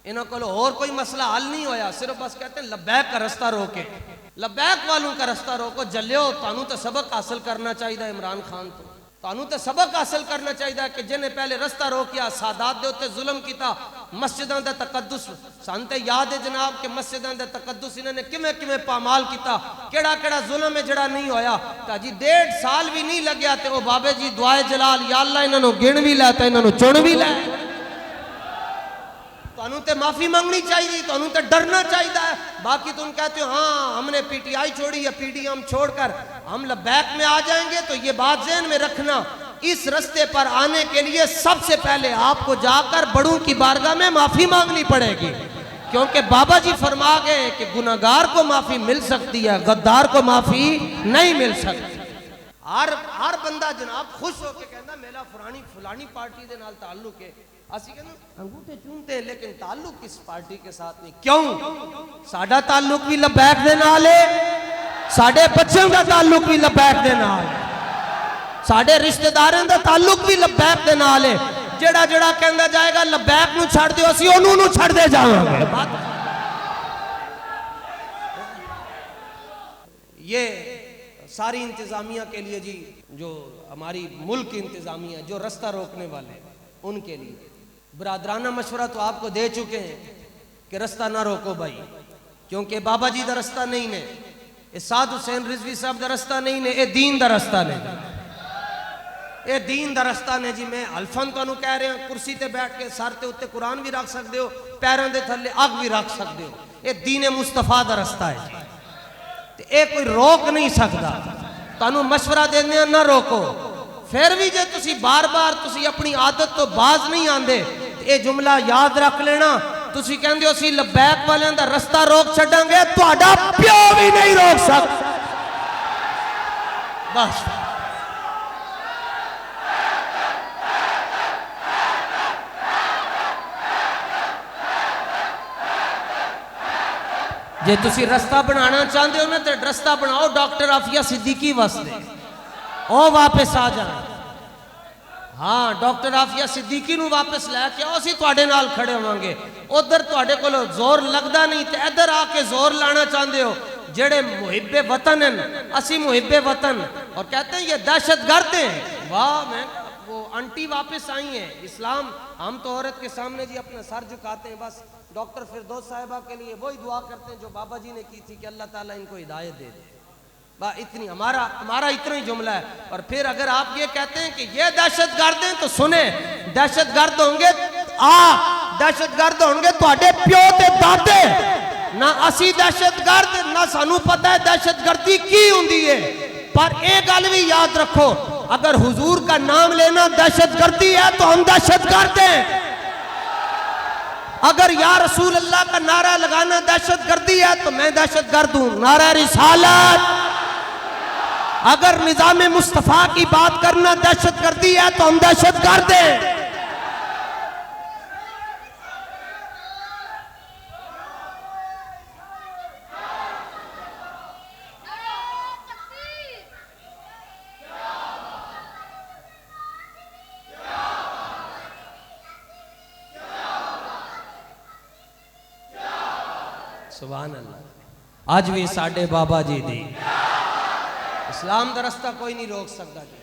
इन्हों को और कोई मसला हल नहीं होया, सिर्फ बस कहते हैं लब्बैक का रास्ता रोके, लब्बैक वालों का रास्ता रोको। जल्यो तानू तो सबक हासिल करना चाहिए इमरान खान तो, तानू तो सबक हासिल करना चाहिए कि जिन्हें पहले रास्ता रोकिया, सादात दे उत्ते जुल्म किया, मस्जिदां दा तकद्दुस सान ते याद है जनाब कि मस्जिदां दा तकद्दुस इन्होंने किमें किमें पामाल किया, केड़ा केड़ा जुल्म है जड़ा नहीं होया। तो जी 1.5 साल भी नहीं लग्या ते ओ बाबे जी दुआए जलाल या अल्लाह इन्हों गिण भी लै, इन्हों चुन भी लै। तुहानू ते माफी मांगनी चाहिए, तुहानू ते डरना चाहिए। बाकी तुम कहते हो हाँ हमने पीटीआई छोड़ी या पीडीएम छोड़कर हम लब्बैक में आ जाएंगे, तो ये बात ज़हन में रखना, इस रास्ते पर आने के लिए सबसे पहले आपको जाकर बड़ों की बारगाह में माफी मांगनी पड़ेगी, क्योंकि बाबा जी फरमा गए कि गुनाहगार को माफी मिल सकती है, गद्दार को माफी नहीं मिल सकती। हर बंदा जनाब खुश होकर कहता मेरा फलानी पार्टी के नाल ताल्लुक है, असि कहते अंगूठे चूमते हैं लेकिन ताल्लुक किस पार्टी के साथ नहीं। क्यों? साडा ताल्लुक भी लब्बैक दे नाल है, साडे बच्चों का ताल्लुक भी लब्बैक दे नाल है, साडे रिश्तेदारों का ताल्लुक भी लब्बैक दे नाल है। जेड़ा जेड़ा कहंदा जाएगा लब्बैक नूं छड़ दिओ, असि ओनू नूं छड़ दे जावांगे। ये सारी इंतजामिया के लिए जी, जो हमारी मुल्क की इंतजामिया, जो रास्ता रोकने वाले उनके लिए बरादराना मशवरा तो आपको दे चुके हैं कि रास्ता ना रोको भाई, क्योंकि बाबा जी का रास्ता नहीं ने, साद हुसैन रिजवी साहब का रास्ता नहीं ने, ये दीन का रास्ता नहीं, ये दीन का रास्ता ने जी। मैं अल्फन तुहानू कह रहा, कुर्सी ते बैठ के सर ते उत्ते कुरान भी रख सकते हो, पैरों के थले अग भी रख सकते हो, ये दीन मुस्तफा का रास्ता है जी, ये कोई रोक नहीं सकता। तुहानू मशवरा देने ना रोको, फिर भी जे तुसी बार बार तुसी अपनी आदत तो बाज नहीं आंदे, ये जुमला याद रख लेना, तुसी कहंदे हो असीं लब्बैक वालियां दा रास्ता रोक छड्डांगे, तुहाडा प्यो भी नहीं रोक सकदा। बस जे तुसी रास्ता बनाना चाहते हो ना तो रास्ता बनाओ डॉक्टर आफिया सिद्दीकी वास्ते, ओ वापस आ जाए। हाँ डॉक्टर आफिया सिद्दीकी नूं वापस लैके आओ, असीं तुहाडे नाल खड़े होवांगे। उधर तुहाडे कोलों जोर लगदा नहीं तो इधर आके जोर लाना चाहते हो। जेड़े मुहिब्बे वतन हैं, असीं मुहिब्बे वतन, और कहते हैं ये दहशतगर्द हैं। वाह, मैं वो आंटी वापस आई हैं। इस्लाम, हम तो औरत के सामने जी अपना सर झुकाते हैं, बस डॉक्टर फिरदौस साहिबा के लिए वही दुआ करते हैं जो बाबा जी ने की थी कि अल्लाह ताला इनको हिदायत दे दे। इतनी हमारा इतना ही जुमला है। और फिर अगर आप ये कहते हैं कि ये दहशतगर्द हैं, तो सुने, दहशतगर्द होंगे दहशतगर्द होंगे तुहाडे प्यो ते दादे, ना असी दहशतगर्द, ना सानू पता है दहशतगर्दी की हुंदी है। पर एक गल भी याद रखो, अगर हुजूर का नाम लेना दहशतगर्दी है तो हम दहशतगर्द हैं। अगर या रसूल अल्लाह का नारा लगाना दहशतगर्दी है तो मैं दहशतगर्द हूं। नारा रिसालत। अगर निजाम मुस्तफा की बात करना दहशतगर्दी है तो हम दहशतगर्द हैं। सुभान अल्लाह। आज भी साडे बाबा जी दी इस्लाम का रास्ता कोई नहीं रोक सकता जी।